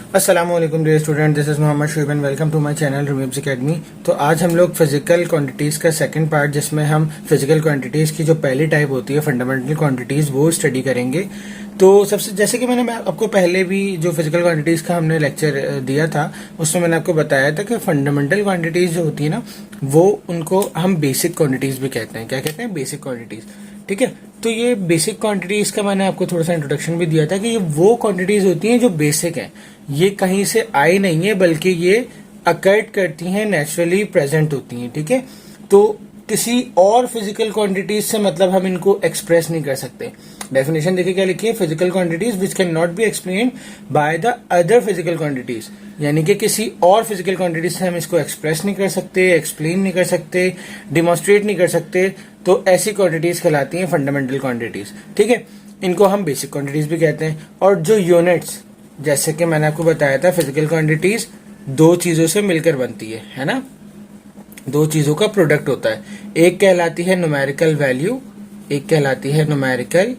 अस्सलाम वालेकुम dear student, this is Mohammad Shoaib and welcome to my channel रूमीब्स एकेडमी। तो आज हम लोग फिजिकल क्वांटिटीज का सेकंड पार्ट, जिसमें हम फिजिकल क्वांटिटीज की जो पहली टाइप होती है फंडामेंटल क्वांटिटीज, वो स्टडी करेंगे। तो सबसे जैसे कि मैंने आपको पहले भी जो फिजिकल क्वांटिटीज का हमने लेक्चर दिया था, उसमें मैंने आपको बताया था कि फंडामेंटल क्वांटिटीज जो होती है ना, वो उनको हम बेसिक क्वांटिटीज भी कहते हैं। क्या कहते हैं? Basic quantities. ठीक है, तो ये बेसिक क्वांटिटीज का मैंने आपको थोड़ा सा इंट्रोडक्शन भी दिया था कि ये वो क्वांटिटीज होती हैं जो बेसिक हैं, ये कहीं से आई नहीं है, बल्कि ये अकर्ट करती हैं, नेचुरली प्रेजेंट होती हैं। ठीक है, तो किसी और फिजिकल क्वांटिटीज से मतलब हम इनको एक्सप्रेस नहीं कर सकते। डेफिनेशन देखिए क्या लिखी है, physical quantities which can not be explain by the other physical quantities, यानी कि किसी और फिजिकल क्वांटिटीज से हम इसको एक्सप्रेस नहीं कर सकते, एक्सप्लेन नहीं कर सकते, डिमॉन्स्ट्रेट नहीं कर सकते। तो ऐसी क्वांटिटीज कहलाती हैं फंडामेंटल क्वांटिटीज। ठीक है, इनको हम बेसिक क्वांटिटीज भी कहते हैं। और जो यूनिट्स, जैसे कि मैंने आपको बताया था, फिजिकल क्वांटिटीज दो चीजों से मिलकर बनती है ना, दो चीजों का प्रोडक्ट होता है। एक कहलाती है न्यूमेरिकल वैल्यू, एक कहलाती है न्यूमेरिकल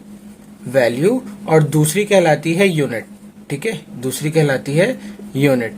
वैल्यू, और दूसरी कहलाती है यूनिट। ठीक है, दूसरी कहलाती है यूनिट।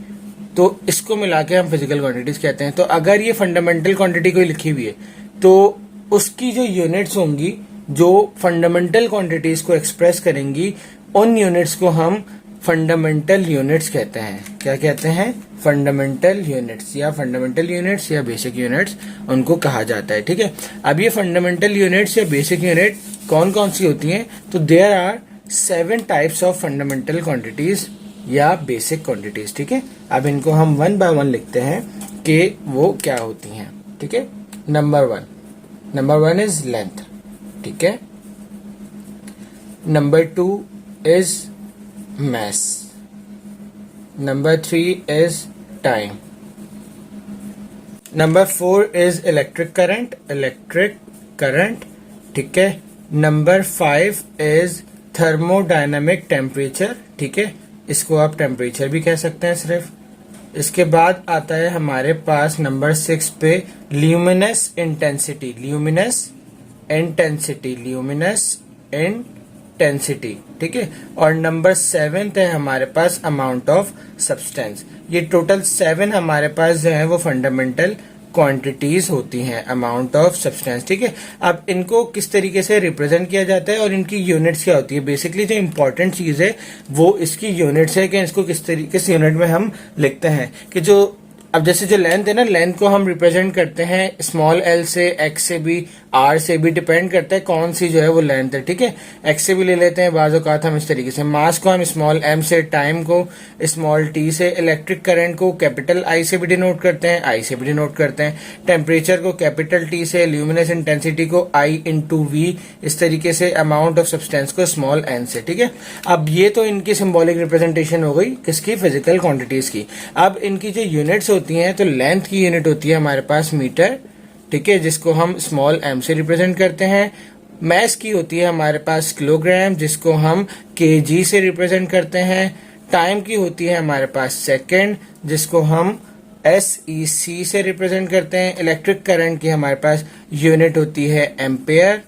तो इसको मिला के हम फिजिकल क्वांटिटीज कहते हैं। तो अगर ये फंडामेंटल क्वांटिटी कोई लिखी हुई है, तो उसकी जो यूनिट्स होंगी, जो फंडामेंटल क्वांटिटीज को एक्सप्रेस करेंगी, उन यूनिट्स को हम फंडामेंटल यूनिट्स कहते हैं। क्या कहते हैं? फंडामेंटल यूनिट्स, या फंडामेंटल यूनिट्स या बेसिक यूनिट्स उनको कहा जाता है। ठीक है, अब ये फंडामेंटल यूनिट्स या बेसिक यूनिट कौन कौन सी होती हैं? तो there are 7 types of fundamental quantities या बेसिक क्वांटिटीज। ठीक है, अब इनको हम वन बाय वन लिखते हैं कि वो क्या होती हैं। ठीक है, नंबर वन इज लेंथ। ठीक है, number 2 is mass, number 3 is time, number 4 is electric current। ठीक है, number 5 is thermodynamic temperature। ठीक है, इसको आप टेम्परेचर भी कह सकते हैं सिर्फ। इसके बाद आता है हमारे पास नंबर 6 पे ल्यूमिनस इंटेंसिटी, ठीक है, और नंबर 7 है हमारे पास अमाउंट ऑफ सब्सटेंस। ये टोटल 7 हमारे पास जो है वो फंडामेंटल क्वांटिटीज होती हैं, अमाउंट ऑफ सब्सटेंस। ठीक है, अब इनको किस तरीके से रिप्रेजेंट किया जाता है और इनकी यूनिट्स क्या होती है? बेसिकली जो इंपॉर्टेंट चीज है वो इसकी यूनिट्स है, कि इसको किस यूनिट में हम लिखते हैं। कि जो अब जैसे जो लेंथ है ना, लेंथ को हम रिप्रेजेंट करते हैं स्मॉल एल से, एक्स से भी, आर से भी, डिपेंड करता है कौन सी जो है वो लेंथ है। ठीक है, एक्स से भी ले लेते हैं बाज़ औक़ात हम इस तरीके से। मास को हम स्मॉल एम से, टाइम को स्मॉल टी से, इलेक्ट्रिक करंट को कैपिटल आई से भी डिनोट करते हैं, आई से भी डिनोट करते हैं, टेम्परेचर को कैपिटल टी से, ल्यूमिनस इंटेंसिटी को आई इंटू वी, इस तरीके से, अमाउंट ऑफ सब्सटेंस को स्मॉल एन से। ठीक है, अब ये तो इनकी सिंबॉलिक रिप्रेजेंटेशन हो गई किसकी? फिजिकल क्वांटिटीज की। अब इनकी जो यूनिट्स होती हैं, तो लेंथ की यूनिट होती है हमारे पास मीटर। ठीक है, जिसको हम स्मॉल एम से रिप्रेजेंट करते हैं। मैस की होती है हमारे पास किलोग्राम, जिसको हम केजी से रिप्रेजेंट करते हैं। टाइम की होती है हमारे पास सेकंड, जिसको हम SEC से रिप्रेजेंट करते हैं। इलेक्ट्रिक करंट की हमारे पास यूनिट होती है एम्पेयर।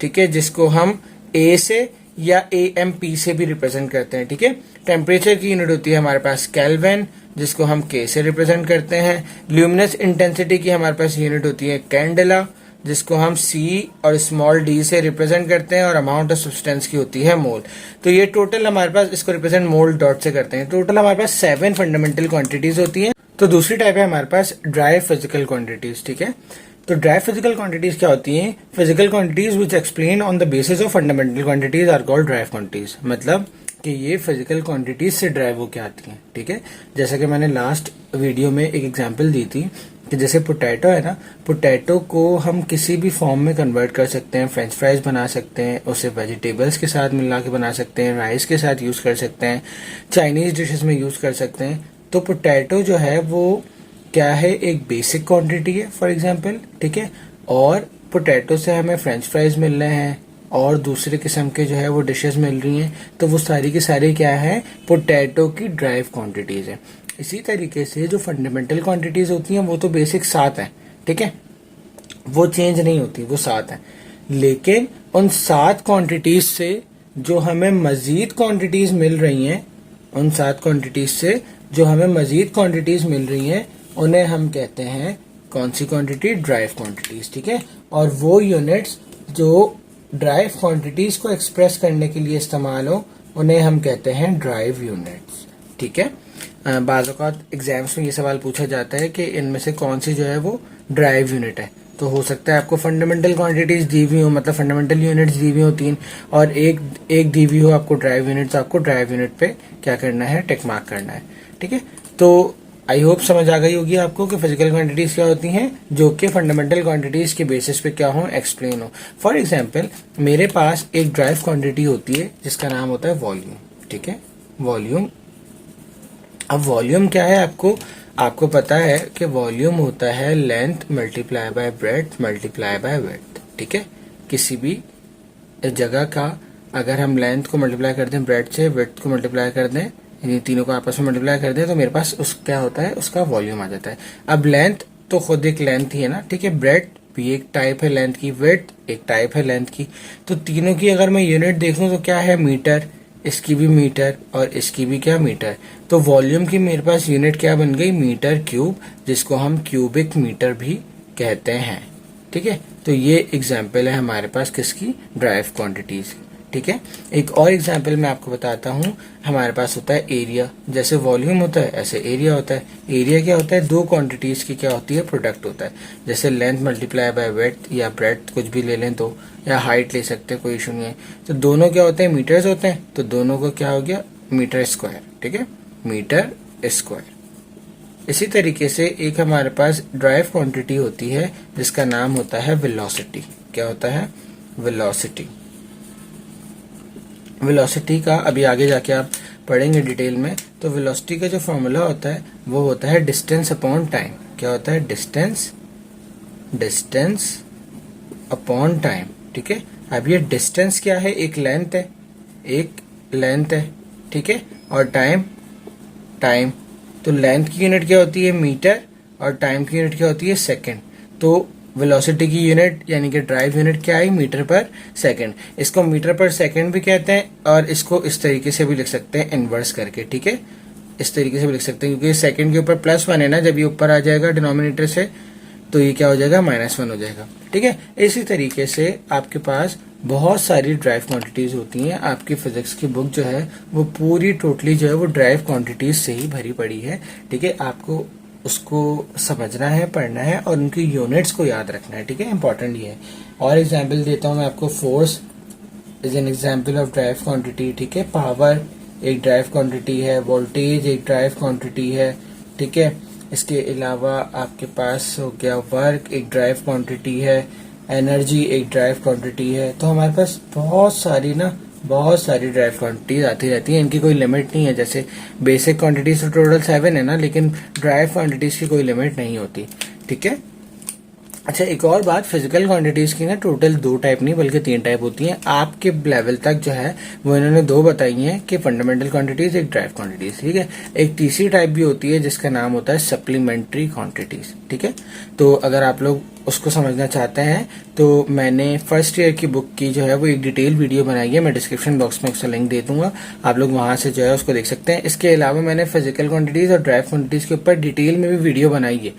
ठीक है, जिसको हम A से या AMP से भी रिप्रेजेंट करते हैं। ठीक है, टेम्परेचर की यूनिट होती है हमारे पास केल्विन, जिसको हम K से रिप्रेजेंट करते हैं। ल्यूमिनस इंटेंसिटी की हमारे पास यूनिट होती है कैंडेला, जिसको हम C और स्मॉल d से रिप्रेजेंट करते हैं, और अमाउंट ऑफ सब्सटेंस की होती है मोल। तो ये टोटल हमारे पास, इसको रिप्रेजेंट मोल डॉट से करते हैं। टोटल हमारे पास 7 फंडामेंटल क्वांटिटीज होती हैं। तो दूसरी टाइप है हमारे पास ड्राई फिजिकल क्वांटिटीज। ठीक है, तो ड्राई फिजिकल क्वांटिटीज क्या होती हैं? Physical quantities which explain on the basis of fundamental quantities are called derived quantities. मतलब कि ये फिजिकल क्वांटिटीज से ड्राइव होकर आती हैं। ठीक है, जैसा कि मैंने लास्ट वीडियो में एक एग्जांपल दी थी कि जैसे पोटैटो है ना, पोटैटो को हम किसी भी फॉर्म में कन्वर्ट कर सकते हैं, फ्रेंच फ्राइज बना सकते हैं, उसे वेजिटेबल्स के साथ मिला के बना सकते हैं, राइस के साथ यूज कर सकते हैं, चाइनीज डिशेस में यूज कर सकते हैं। तो पोटैटो जो है वो क्या है? एक बेसिक क्वांटिटी है फॉर एग्जाम्पल। ठीक है, और पोटैटो से हमें फ्रेंच फ्राइज मिल रहे हैं और दूसरे किस्म के जो है वो डिशेस मिल रही हैं, तो वो सारी की सारी क्या है? पोटैटो की ड्राइव क्वांटिटीज है। इसी तरीके से जो फंडामेंटल क्वांटिटीज होती हैं वो तो बेसिक 7 हैं। ठीक है, वो चेंज नहीं होती, वो 7 हैं। लेकिन उन 7 क्वांटिटीज से जो हमें मजीद क्वांटिटीज मिल रही हैं, उन 7 क्वांटिटीज से जो हमें मजीद क्वांटिटीज मिल रही हैं उन्हें हम कहते हैं कौन सी क्वांटिटी, ड्राइव क्वांटिटीज, ठीक है। और वो यूनिट्स जो ड्राइव क्वांटिटीज को एक्सप्रेस करने के लिए इस्तेमाल हो उन्हें हम कहते हैं ड्राइव यूनिट्स, ठीक है। बाज़ औक़ात एग्जाम्स में ये सवाल पूछा जाता है कि इनमें से कौन सी जो है वो ड्राइव यूनिट है, तो हो सकता है आपको फंडामेंटल क्वांटिटीज दी हुई हो, मतलब फंडामेंटल यूनिट्स दी हुई हो 3 और एक दी हुई हो आपको ड्राइव यूनिट, तो आपको ड्राइव यूनिट पे क्या करना है, टिक मार्क करना है, ठीक है। तो आई होप समझ आ गई होगी आपको कि फिजिकल क्वांटिटीज क्या होती हैं जो कि फंडामेंटल क्वांटिटीज के बेसिस पे क्या हो, एक्सप्लेन हो। फॉर एग्जांपल मेरे पास एक ड्राइव क्वांटिटी होती है जिसका नाम होता है वॉल्यूम, ठीक है, वॉल्यूम। अब वॉल्यूम क्या है, आपको पता है कि वॉल्यूम होता है length multiply by breadth multiply by width, ठीक है। किसी भी जगह का अगर हम लेंथ को मल्टीप्लाई कर दें ब्रेड्थ से, विड्थ को मल्टीप्लाई कर दें, इन तीनों को आपस में मल्टीप्लाई कर दें, तो मेरे पास उस क्या होता है, उसका वॉल्यूम आ जाता है। अब लेंथ तो खुद एक लेंथ ही है ना, ठीक है, ब्रेड्थ भी एक टाइप है लेंथ की, विड्थ एक टाइप है लेंथ की, तो तीनों की अगर मैं यूनिट देखूं तो क्या है, मीटर, इसकी भी मीटर और इसकी भी क्या, मीटर। तो वॉल्यूम की मेरे पास यूनिट क्या बन गई, मीटर क्यूब, जिसको हम क्यूबिक मीटर भी कहते हैं, ठीक है। तो ये एग्जाम्पल है हमारे पास किसकी, ड्राइव क्वांटिटीज, ठीक है। एक और एग्जाम्पल मैं आपको बताता हूँ, हमारे पास होता है एरिया, जैसे वॉल्यूम होता है ऐसे एरिया होता है। एरिया क्या होता है, दो क्वांटिटीज की क्या होती है, प्रोडक्ट होता है, जैसे लेंथ मल्टीप्लाई बाय विड्थ या ब्रेड्थ कुछ भी ले लें तो, या हाइट ले सकते हैं, कोई इशू नहीं है। तो दोनों क्या होते हैं, मीटर्स होते हैं, तो दोनों को क्या हो गया, मीटर स्क्वायर, ठीक है, मीटर स्क्वायर। इसी तरीके से एक हमारे पास ड्राइव क्वांटिटी होती है जिसका नाम होता है वेलोसिटी। क्या होता है, वेलोसिटी। वेलोसिटी का अभी आगे जाके आप पढ़ेंगे डिटेल में। तो वेलोसिटी का जो फॉर्मूला होता है वो होता है डिस्टेंस अपॉन टाइम। क्या होता है, डिस्टेंस अपॉन टाइम, ठीक है। अब ये डिस्टेंस क्या है, एक लेंथ है, ठीक है, और टाइम। तो लेंथ की यूनिट क्या होती है, मीटर, और टाइम की यूनिट क्या होती है, सेकंड। तो वेलोसिटी की यूनिट यानी कि ड्राइव यूनिट क्या आई, मीटर पर सेकंड। इसको मीटर पर सेकंड भी कहते हैं और इसको इस तरीके से भी लिख सकते हैं, इनवर्स करके, ठीक है, इस तरीके से भी लिख सकते हैं, क्योंकि सेकंड के ऊपर +1 है ना, जब ये ऊपर आ जाएगा डिनोमिनेटर से तो ये क्या हो जाएगा, -1 हो जाएगा, ठीक है। इसी तरीके से आपके पास बहुत सारी ड्राइव क्वांटिटीज होती हैं। आपकी फिजिक्स की बुक जो है वो पूरी टोटली जो है वो ड्राइव क्वांटिटीज से ही भरी पड़ी है, ठीक है। आपको उसको समझना है, पढ़ना है और उनकी यूनिट्स को याद रखना है, ठीक है, इंपॉर्टेंट ये है। और एग्जाम्पल देता हूँ मैं आपको, force is an example of drive quantity, ठीक है। पावर एक ड्राइव क्वांटिटी है, वोल्टेज एक ड्राइव क्वांटिटी है, ठीक है। इसके अलावा आपके पास हो गया वर्क एक ड्राइव क्वांटिटी है, एनर्जी एक ड्राइव क्वांटिटी है। तो हमारे पास बहुत सारी ड्राइव क्वांटिटीज आती रहती हैं, इनकी कोई लिमिट नहीं है। जैसे बेसिक क्वांटिटीज तो टोटल 7 है ना, लेकिन ड्राइव क्वांटिटीज की कोई लिमिट नहीं होती, ठीक है। अच्छा, एक और बात, फिजिकल क्वांटिटीज की ना टोटल 2 टाइप नहीं बल्कि 3 टाइप होती हैं। आपके लेवल तक जो है वो इन्होंने 2 बताई हैं कि फंडामेंटल क्वांटिटीज, एक ड्राइव क्वांटिटीज, ठीक है। एक तीसरी टाइप भी होती है जिसका नाम होता है सप्लीमेंट्री क्वांटिटीज, ठीक है। तो अगर आप लोग उसको समझना चाहते हैं तो मैंने फर्स्ट ईयर की बुक की जो है वो एक डिटेल वीडियो बनाई है, मैं डिस्क्रिप्शन बॉक्स में उसका लिंक दे दूंगा, आप लोग वहां से जो है उसको देख सकते हैं। इसके अलावा मैंने फिजिकल क्वांटिटीज और ड्राइव क्वांटिटीज के ऊपर डिटेल में भी वीडियो बनाई है,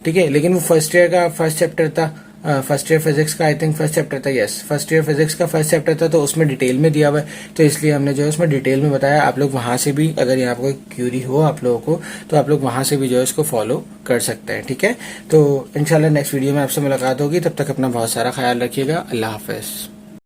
ठीक है। लेकिन वो फर्स्ट ईयर का फर्स्ट चैप्टर था, फर्स्ट ईयर फिजिक्स का आई थिंक फर्स्ट चैप्टर था, यस फर्स्ट ईयर फिजिक्स का फर्स्ट चैप्टर था, तो उसमें डिटेल में दिया हुआ है, तो इसलिए हमने जो है उसमें डिटेल में बताया। आप लोग वहां से भी, अगर यहाँ कोई क्यूरी हो आप लोगों को, तो आप लोग वहां से भी जो है इसको फॉलो कर सकते हैं, ठीक है। तो इंशाल्लाह नेक्स्ट वीडियो में आपसे मुलाकात होगी, तब तक अपना बहुत सारा ख्याल रखिएगा। अल्लाह हाफिज।